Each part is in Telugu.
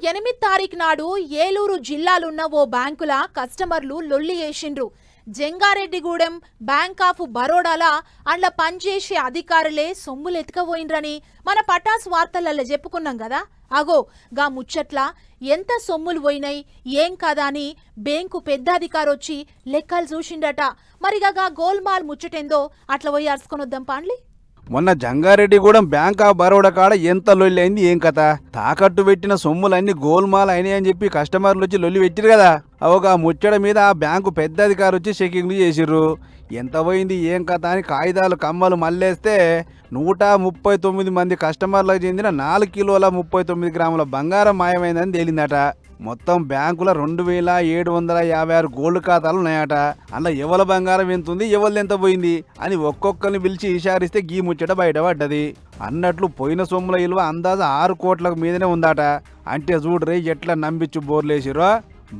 8 తారీఖు నాడు ఏలూరు జిల్లాలున్న ఓ బ్యాంకుల కస్టమర్లు లొల్లి చేసిండ్రు. జంగారెడ్డిగూడెం బ్యాంక్ ఆఫ్ బరోడాల అండ్ల పనిచేసే అధికారులే సొమ్ములు ఎత్తుకపోయినరని మన పటాస్ వార్తలలో చెప్పుకున్నాం కదా. అగో గా ముచ్చట్ల ఎంత సొమ్ములు పోయినాయి ఏం కదా అని బ్యాంకు పెద్ద అధికారి వచ్చి లెక్కలు చూసిండట. మరిగా గోల్మాల్ ముచ్చటేందో అట్లా పోయి అరుచుకొనొద్దాం పాండ్లి. మొన్న జంగారెడ్డిగూడెం బ్యాంక్ ఆఫ్ బరోడా కాడ ఎంత లొల్లి అయింది ఏం కథ. తాకట్టు పెట్టిన సొమ్ములన్నీ గోల్మాల్ అయినాయని చెప్పి కస్టమర్లు వచ్చి లొల్లి పెట్టిరు కదా. ఒక ముచ్చట మీద ఆ బ్యాంకు పెద్ద అధికారి వచ్చి చెకింగ్లు చేసిర్రు. ఎంత పోయింది ఏం కథ అని కాగితాలు కమ్మలు మళ్ళేస్తే 139 మంది కస్టమర్లకు చెందిన 4 కిలోల 39 గ్రాముల బంగారం మాయమైందని తేలిందట. మొత్తం బ్యాంకుల 2756 గోల్డ్ ఖాతాలు ఉన్నాయట. అలా ఎవల బంగారం ఎంత ఉంది ఎవరిది ఎంత పోయింది అని ఒక్కొక్కరిని పిలిచి ఇషారిస్తే గీ ముచ్చట బయటపడ్డది. అన్నట్లు పోయిన సొమ్ముల విలువ అందాజ 6 కోట్లకు మీదనే ఉందట. అంటే చూడరే ఎట్లా నమ్మించు బోర్లేసిరో.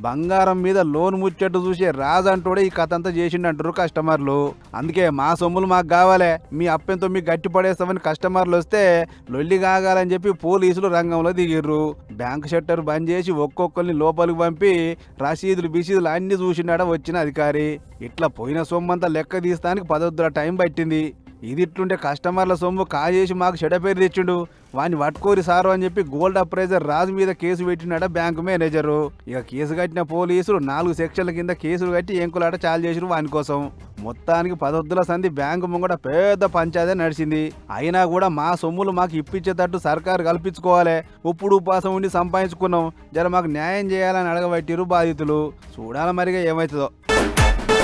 బంగారం మీద లోన్ ముచ్చట్టు చూసే రాజంటోడే ఈ కథ అంతా చేసిండంటారు కస్టమర్లు. అందుకే మా సొమ్ములు మాకు కావాలే, మీ అప్పెంతో మీకు గట్టి పడేస్తామని కస్టమర్లు వస్తే లొల్లి కాగాలని చెప్పి పోలీసులు రంగంలో దిగిర్రు. బ్యాంక్ షట్టర్ బంద్ చేసి ఒక్కొక్కరిని లోపలికి పంపి రసీదులు బిసీదులు అన్ని చూసిండాడ వచ్చిన అధికారి. ఇట్లా పోయిన సొమ్మంతా లెక్క తీస్తానికి 10 రోజుల టైం పట్టింది. ఇది ఇట్లుంటే కస్టమర్ల సొమ్ము కాజేసి మాకు చెడ్డ పేరు తెచ్చిండు, వాడిని పట్టుకోరి సారు అని చెప్పి గోల్డ్ అప్రైజర్ రాజు మీద కేసు పెట్టినాడ బ్యాంకు మేనేజరు. ఇక కేసు కట్టిన పోలీసులు 4 సెక్షన్ల కింద కేసులు కట్టి ఎంకులాట చాలు చేసిరు వాని కోసం. మొత్తానికి 10 రోజుల సంధి బ్యాంకు ముంగట పెద్ద పంచాయతీ నడిచింది. అయినా కూడా మా సొమ్ములు మాకు ఇప్పించేటట్టు సర్కారు కల్పించుకోవాలి, ఉప్పుడు ఉపాసం ఉండి సంపాదించుకున్నాం, జర మాకు న్యాయం చేయాలని అడగబట్టిరు బాధితులు. చూడాల మరిగా ఏమవుతుందో.